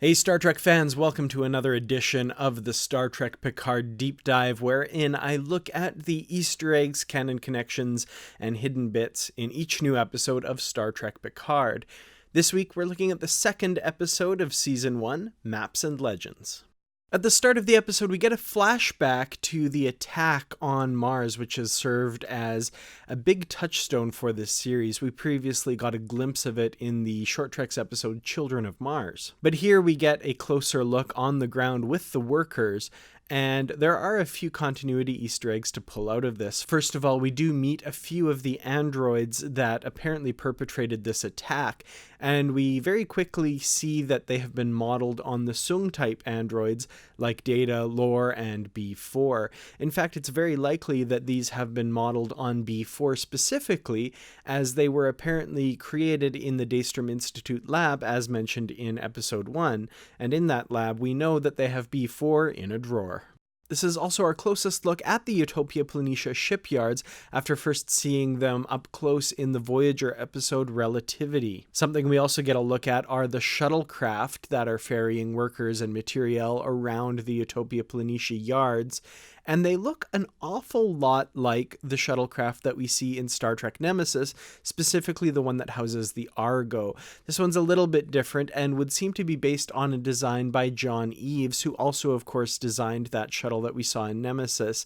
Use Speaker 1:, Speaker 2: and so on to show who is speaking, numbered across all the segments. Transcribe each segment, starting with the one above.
Speaker 1: Hey Star Trek fans, welcome to another edition of the Star Trek Picard Deep Dive, wherein I look at the Easter eggs, canon connections, and hidden bits in each new episode of Star Trek Picard. This week we're looking at the second episode of Season 1, Maps and Legends. At the start of the episode, we get a flashback to the attack on Mars, which has served as a big touchstone for this series. We previously got a glimpse of it in the Short Treks episode Children of Mars. But here we get a closer look on the ground with the workers, and there are a few continuity Easter eggs to pull out of this. First of all, we do meet a few of the androids that apparently perpetrated this attack, and we very quickly see that they have been modeled on the Soong-type androids like Data, Lore, and B4. In fact, it's very likely that these have been modeled on B4 specifically, as they were apparently created in the Daystrom Institute lab, as mentioned in Episode 1, and in that lab we know that they have B4 in a drawer. This is also our closest look at the Utopia Planitia shipyards after first seeing them up close in the Voyager episode Relativity. Something we also get a look at are the shuttlecraft that are ferrying workers and materiel around the Utopia Planitia yards, and they look an awful lot like the shuttlecraft that we see in Star Trek Nemesis, specifically the one that houses the Argo. This one's a little bit different and would seem to be based on a design by John Eaves, who also, of course, designed that shuttle that we saw in Nemesis.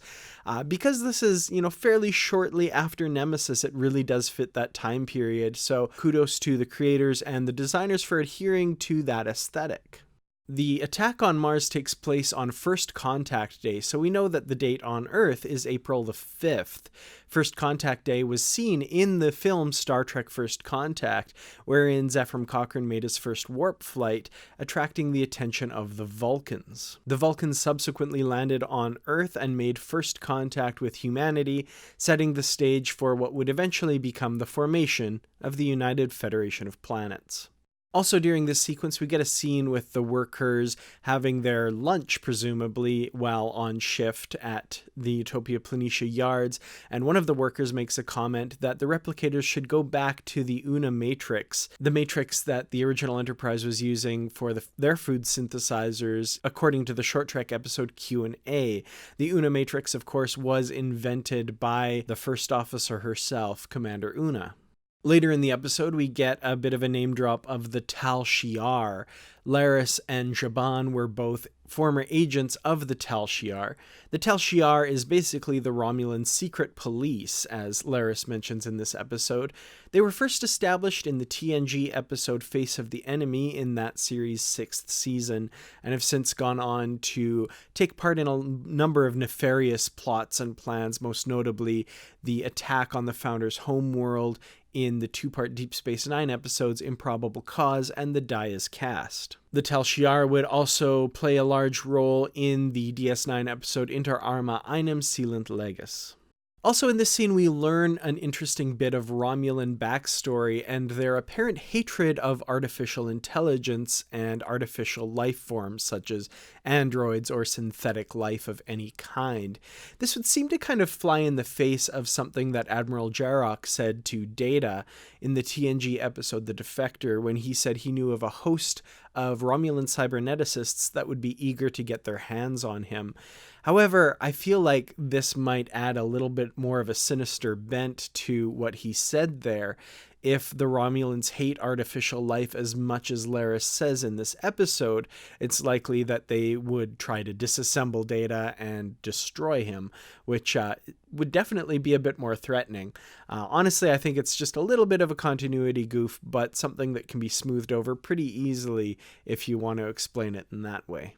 Speaker 1: Because this is, fairly shortly after Nemesis, it really does fit that time period, so kudos to the creators and the designers for adhering to that aesthetic. The attack on Mars takes place on First Contact Day, so we know that the date on Earth is April the 5th. First Contact Day was seen in the film Star Trek First Contact, wherein Zefram Cochrane made his first warp flight, attracting the attention of the Vulcans. The Vulcans subsequently landed on Earth and made first contact with humanity, setting the stage for what would eventually become the formation of the United Federation of Planets. Also during this sequence, we get a scene with the workers having their lunch, presumably, while on shift at the Utopia Planitia yards, and one of the workers makes a comment that the replicators should go back to the Una matrix, the matrix that the original Enterprise was using for their food synthesizers, according to the Short Trek episode Q&A. The Una matrix, of course, was invented by the first officer herself, Commander Una. Later in the episode, we get a bit of a name drop of the Tal Shiar. Laris and Zhaban were both former agents of the Tal Shiar. The Tal Shiar is basically the Romulan secret police, as Laris mentions in this episode. They were first established in the TNG episode Face of the Enemy in that series' 6th season, and have since gone on to take part in a number of nefarious plots and plans, most notably the attack on the Founder's homeworld in the 2-part Deep Space Nine episodes Improbable Cause and The Die Is Cast. The Tal Shiar would also play a large role in the DS9 episode Inter Arma Einem Sealant Legis. Also in this scene, we learn an interesting bit of Romulan backstory and their apparent hatred of artificial intelligence and artificial life forms such as androids or synthetic life of any kind. This would seem to kind of fly in the face of something that Admiral Jarok said to Data in the TNG episode The Defector, when he said he knew of a host of Romulan cyberneticists that would be eager to get their hands on him. However, I feel like this might add a little bit more of a sinister bent to what he said there. If the Romulans hate artificial life as much as Laris says in this episode, it's likely that they would try to disassemble Data and destroy him, which would definitely be a bit more threatening. Honestly, I think it's just a little bit of a continuity goof, but something that can be smoothed over pretty easily if you want to explain it in that way.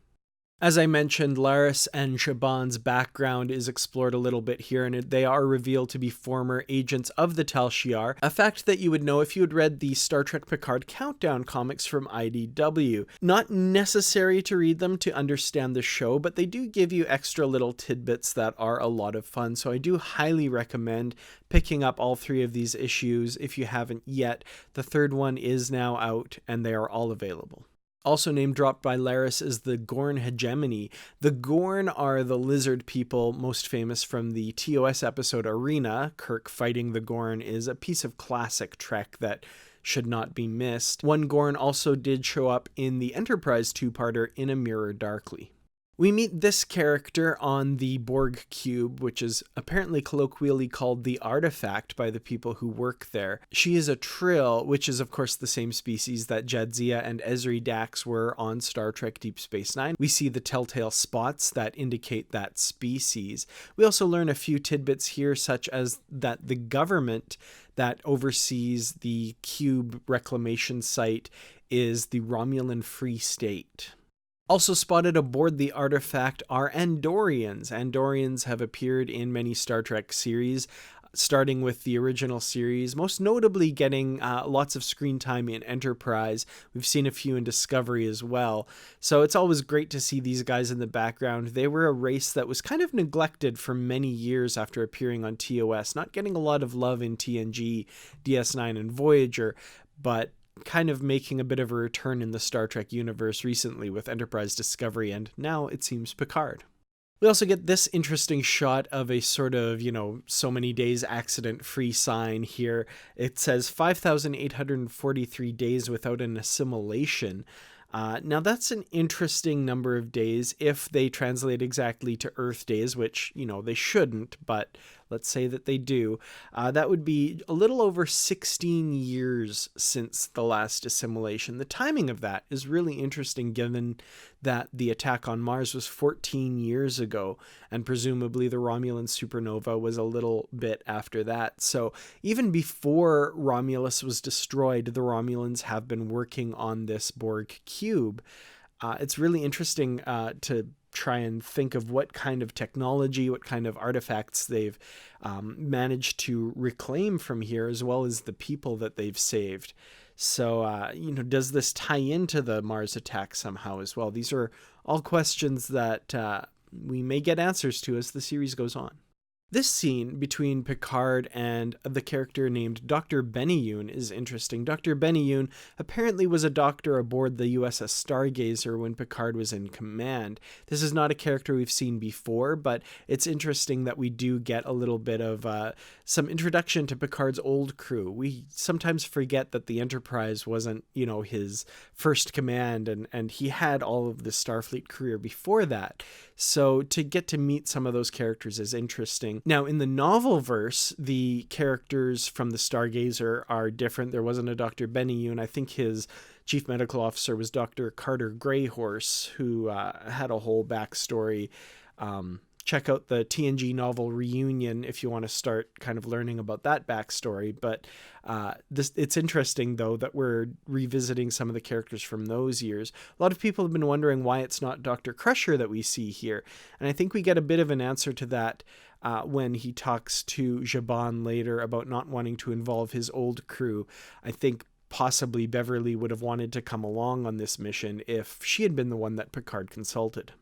Speaker 1: As I mentioned, Laris and Zhaban's background is explored a little bit here, and they are revealed to be former agents of the Tal Shiar, a fact that you would know if you had read the Star Trek Picard Countdown comics from IDW. Not necessary to read them to understand the show, but they do give you extra little tidbits that are a lot of fun, so I do highly recommend picking up all 3 of these issues if you haven't yet. The 3rd one is now out, and they are all available. Also name dropped by Laris is the Gorn hegemony. The Gorn are the lizard people most famous from the TOS episode Arena. Kirk fighting the Gorn is a piece of classic Trek that should not be missed. One Gorn also did show up in the Enterprise two-parter In a Mirror Darkly. We meet this character on the Borg cube, which is apparently colloquially called the Artifact by the people who work there. She is a Trill, which is of course the same species that Jadzia and Ezri Dax were on Star Trek Deep Space Nine. We see the telltale spots that indicate that species. We also learn a few tidbits here, such as that the government that oversees the cube reclamation site is the Romulan Free State. Also spotted aboard the Artifact are Andorians. Andorians have appeared in many Star Trek series, starting with the original series, most notably getting lots of screen time in Enterprise. We've seen a few in Discovery as well. So it's always great to see these guys in the background. They were a race that was kind of neglected for many years after appearing on TOS, not getting a lot of love in TNG, DS9, and Voyager, but kind of making a bit of a return in the Star Trek universe recently with Enterprise, Discovery, and now it seems Picard. We also get this interesting shot of a sort of, so many days accident-free sign here. It says 5,843 days without an assimilation. Now that's an interesting number of days if they translate exactly to Earth days, which, they shouldn't, but let's say that they do. That would be a little over 16 years since the last assimilation. The timing of that is really interesting given that the attack on Mars was 14 years ago, and presumably the Romulan supernova was a little bit after that. So even before Romulus was destroyed, the Romulans have been working on this Borg cube. It's really interesting to try and think of what kind of technology, what kind of artifacts they've managed to reclaim from here, as well as the people that they've saved. So, does this tie into the Mars attack somehow as well? These are all questions that we may get answers to as the series goes on. This scene between Picard and the character named Dr. Benyun is interesting. Dr. Benyun apparently was a doctor aboard the USS Stargazer when Picard was in command. This is not a character we've seen before, but it's interesting that we do get a little bit of some introduction to Picard's old crew. We sometimes forget that the Enterprise wasn't, his first command, and he had all of the Starfleet career before that. So to get to meet some of those characters is interesting. Now, in the novel verse, the characters from the Stargazer are different. There wasn't a Dr. Benyun. I think his chief medical officer was Dr. Carter Greyhorse, who had a whole backstory. Check out the TNG novel Reunion if you want to start kind of learning about that backstory. But it's interesting, though, that we're revisiting some of the characters from those years. A lot of people have been wondering why it's not Dr. Crusher that we see here. And I think we get a bit of an answer to that when he talks to Zhaban later about not wanting to involve his old crew. I think possibly Beverly would have wanted to come along on this mission if she had been the one that Picard consulted.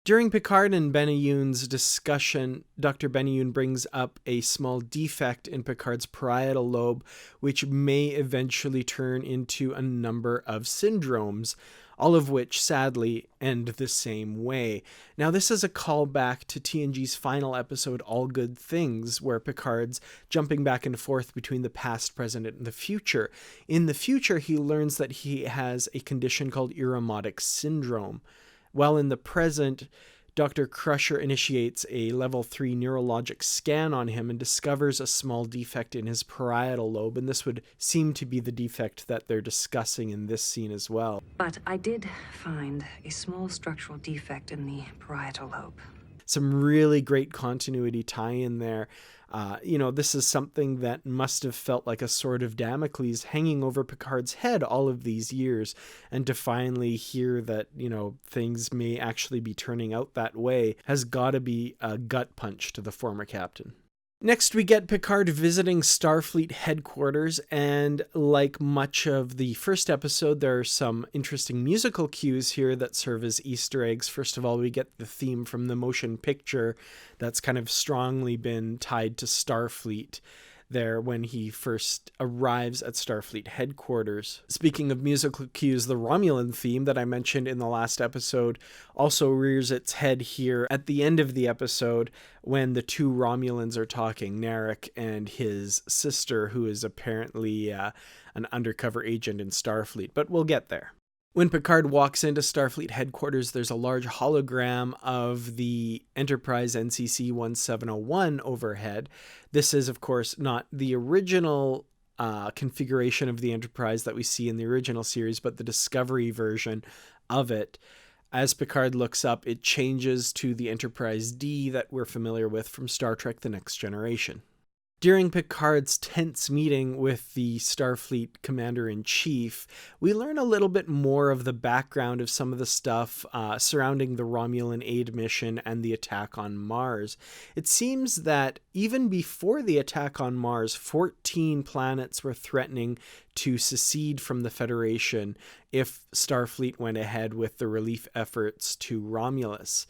Speaker 1: During Picard and Benyun's discussion, Dr. Benyun brings up a small defect in Picard's parietal lobe, which may eventually turn into a number of syndromes, all of which sadly end the same way. Now, this is a callback to TNG's final episode, All Good Things, where Picard's jumping back and forth between the past, present, and the future. In the future, he learns that he has a condition called Irumodic syndrome. While in the present, Dr. Crusher initiates a level 3 neurologic scan on him and discovers a small defect in his parietal lobe, and this would seem to be the defect that they're discussing in this scene as well.
Speaker 2: But I did find a small structural defect in the parietal lobe.
Speaker 1: Some really great continuity tie-in there. This is something that must have felt like a sword of Damocles hanging over Picard's head all of these years, and to finally hear that, things may actually be turning out that way has got to be a gut punch to the former captain. Next, we get Picard visiting Starfleet headquarters, and like much of the first episode, there are some interesting musical cues here that serve as Easter eggs. First of all, we get the theme from the motion picture that's kind of strongly been tied to Starfleet. there when he first arrives at Starfleet headquarters. Speaking of musical cues, the Romulan theme that I mentioned in the last episode also rears its head here at the end of the episode when the two Romulans are talking, Narek and his sister, who is apparently an undercover agent in Starfleet, but we'll get there. When Picard walks into Starfleet headquarters, there's a large hologram of the Enterprise NCC 1701 overhead. This is, of course, not the original configuration of the Enterprise that we see in the original series, but the Discovery version of it. As Picard looks up, it changes to the Enterprise D that we're familiar with from Star Trek The Next Generation. During Picard's tense meeting with the Starfleet Commander-in-Chief, we learn a little bit more of the background of some of the stuff surrounding the Romulan aid mission and the attack on Mars. It seems that even before the attack on Mars, 14 planets were threatening to secede from the Federation if Starfleet went ahead with the relief efforts to Romulus.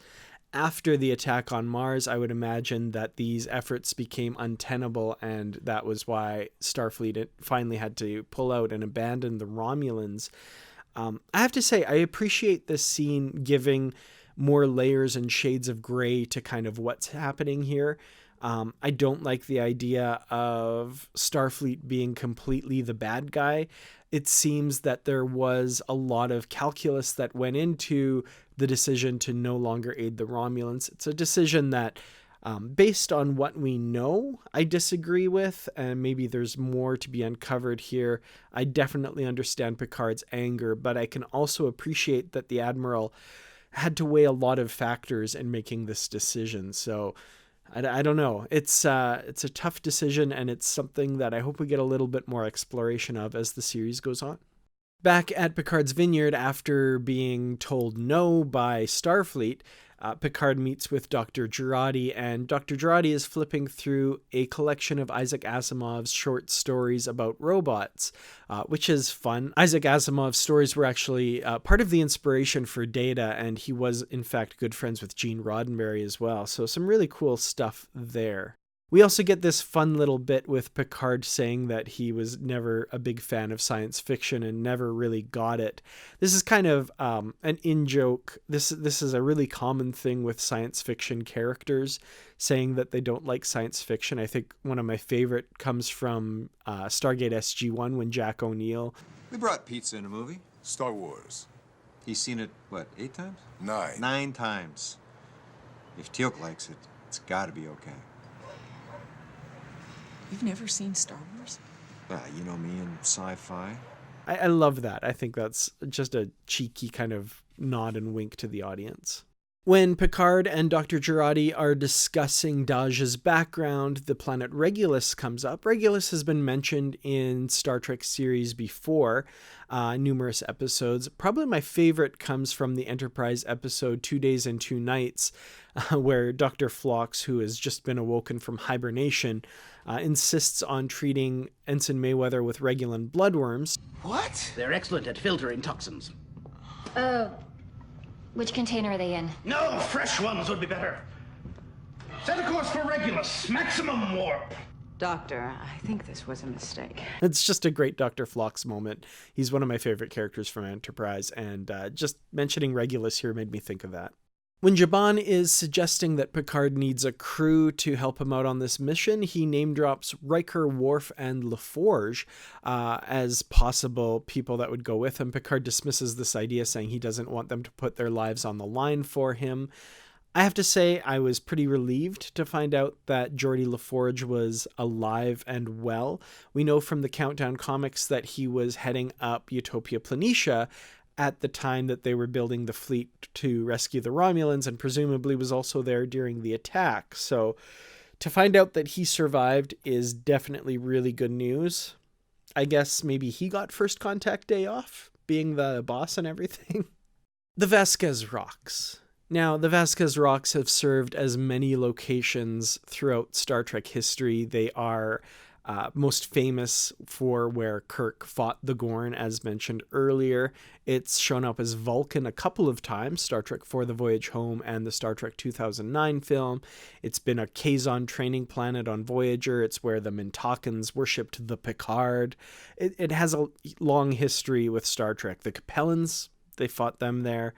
Speaker 1: After the attack on Mars, I would imagine that these efforts became untenable, and that was why Starfleet finally had to pull out and abandon the Romulans. I have to say, I appreciate this scene giving more layers and shades of gray to kind of what's happening here. I don't like the idea of Starfleet being completely the bad guy. It seems that there was a lot of calculus that went into the decision to no longer aid the Romulans. It's a decision that, based on what we know, I disagree with, and maybe there's more to be uncovered here. I definitely understand Picard's anger, but I can also appreciate that the Admiral had to weigh a lot of factors in making this decision. So I don't know. It's a tough decision, and it's something that I hope we get a little bit more exploration of as the series goes on. Back at Picard's vineyard, after being told no by Starfleet, Picard meets with Dr. Jurati, and Dr. Jurati is flipping through a collection of Isaac Asimov's short stories about robots, which is fun. Isaac Asimov's stories were actually part of the inspiration for Data, and he was, in fact, good friends with Gene Roddenberry as well, so some really cool stuff there. We also get this fun little bit with Picard saying that he was never a big fan of science fiction and never really got it. This is kind of an in-joke. This is a really common thing with science fiction characters, saying that they don't like science fiction. I think one of my favorite comes from Stargate SG-1 when Jack O'Neill.
Speaker 3: We brought pizza in a movie.
Speaker 4: Star Wars.
Speaker 3: He's seen it, what, 8 times?
Speaker 4: 9.
Speaker 3: 9 times. If Teal'c likes it, it's gotta be okay.
Speaker 5: You've never seen Star Wars?
Speaker 3: You know me and sci-fi.
Speaker 1: I love that. I think that's just a cheeky kind of nod and wink to the audience. When Picard and Dr. Jurati are discussing Daj's background, the planet Regulus comes up. Regulus has been mentioned in Star Trek series before, numerous episodes. Probably my favorite comes from the Enterprise episode 2 Days and 2 Nights, where Dr. Phlox, who has just been awoken from hibernation, insists on treating Ensign Mayweather with Regulan bloodworms.
Speaker 4: What?
Speaker 6: They're excellent at filtering toxins.
Speaker 7: Which container are they in?
Speaker 6: No, fresh ones would be better. Set a course for Regulus. Maximum warp.
Speaker 2: Doctor, I think this was a mistake.
Speaker 1: It's just a great Dr. Phlox moment. He's one of my favorite characters from Enterprise, and just mentioning Regulus here made me think of that. When Jaban is suggesting that Picard needs a crew to help him out on this mission, he name drops Riker, Worf, and LaForge as possible people that would go with him. Picard dismisses this idea, saying he doesn't want them to put their lives on the line for him. I have to say I was pretty relieved to find out that Geordi LaForge was alive and well. We know from the Countdown comics that he was heading up Utopia Planitia at the time that they were building the fleet to rescue the Romulans, and presumably was also there during the attack. So to find out that he survived is definitely really good news. I guess maybe he got first contact day off, being the boss and everything. The Vasquez Rocks. Now, the Vasquez Rocks have served as many locations throughout Star Trek history. They are most famous for where Kirk fought the Gorn, as mentioned earlier. It's shown up as Vulcan a couple of times, Star Trek For the Voyage Home and the Star Trek 2009 film. It's been a Kazon training planet on Voyager. It's where the Mintakans worshipped the Picard. It has a long history with Star Trek. The Capellans, they fought them there.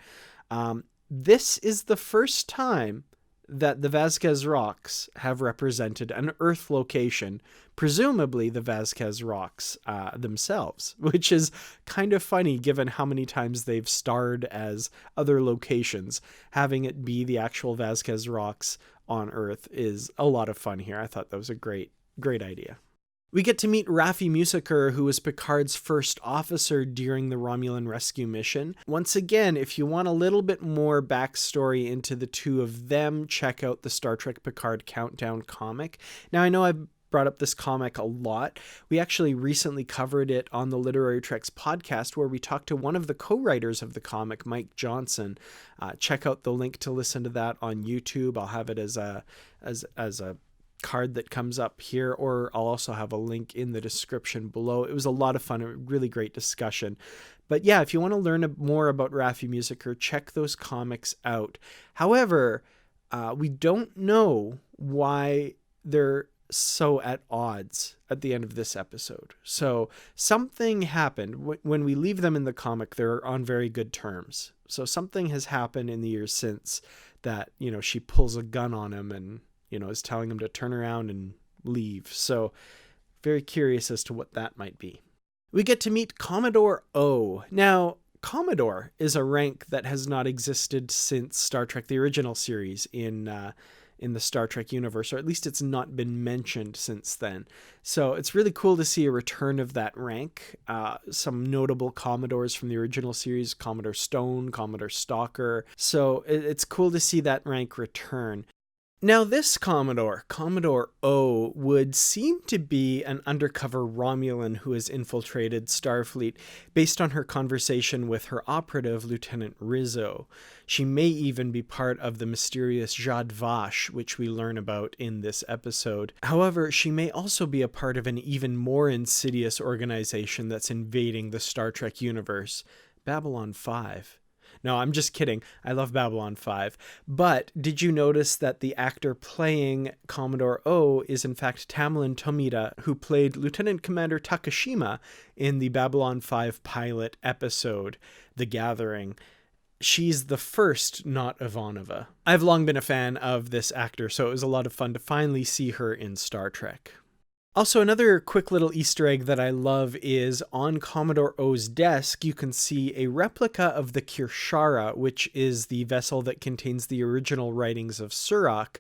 Speaker 1: This is the first time that the Vasquez Rocks have represented an Earth location, presumably the Vasquez Rocks themselves, which is kind of funny given how many times they've starred as other locations. Having it be the actual Vasquez Rocks on Earth is a lot of fun here. I thought that was a great idea. We get to meet Raffi Musiker, who was Picard's first officer during the Romulan rescue mission. Once again, if you want a little bit more backstory into the two of them, check out the Star Trek Picard Countdown comic. Now, I know I've brought up this comic a lot. We actually recently covered it on the Literary Treks podcast, where we talked to one of the co-writers of the comic, Mike Johnson. Check out the link to listen to that on YouTube. I'll have it as a card that comes up here, or I'll also have a link in the description below. It was a lot of fun, a really great discussion. But yeah, if you want to learn more about Raffi Musiker, check those comics out. However, we don't know why they're so at odds at the end of this episode. So something happened. When we leave them in the comic, they're on very good terms. So something has happened in the years since that, she pulls a gun on him and is telling him to turn around and leave. So very curious as to what that might be. We get to meet Commodore O. Now, Commodore is a rank that has not existed since Star Trek, the original series in the Star Trek universe, or at least it's not been mentioned since then. So it's really cool to see a return of that rank. Some notable Commodores from the original series, Commodore Stone, Commodore Stalker. So it's cool to see that rank return. Now, this Commodore O, would seem to be an undercover Romulan who has infiltrated Starfleet based on her conversation with her operative, Lieutenant Rizzo. She may even be part of the mysterious Jad Vash, which we learn about in this episode. However, she may also be a part of an even more insidious organization that's invading the Star Trek universe, Babylon 5. No, I'm just kidding. I love Babylon 5. But did you notice that the actor playing Commodore O is in fact Tamlin Tomita, who played Lieutenant Commander Takashima in the Babylon 5 pilot episode, The Gathering? She's the first not Ivanova. I've long been a fan of this actor, so it was a lot of fun to finally see her in Star Trek. Also, another quick little Easter egg that I love is on Commodore O's desk, you can see a replica of the Kirshara, which is the vessel that contains the original writings of Surak,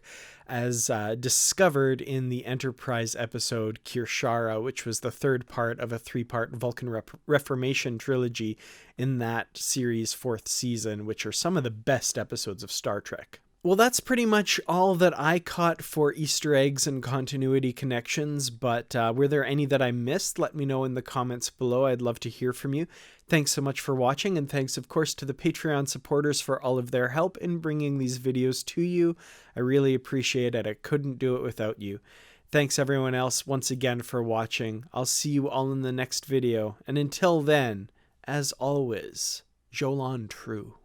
Speaker 1: as discovered in the Enterprise episode Kirshara, which was the third part of a 3-part Vulcan Reformation trilogy in that series' 4th season, which are some of the best episodes of Star Trek. Well, that's pretty much all that I caught for Easter eggs and continuity connections, but were there any that I missed? Let me know in the comments below. I'd love to hear from you. Thanks so much for watching, and thanks, of course, to the Patreon supporters for all of their help in bringing these videos to you. I really appreciate it. I couldn't do it without you. Thanks, everyone else, once again for watching. I'll see you all in the next video, and until then, as always, Jolan True.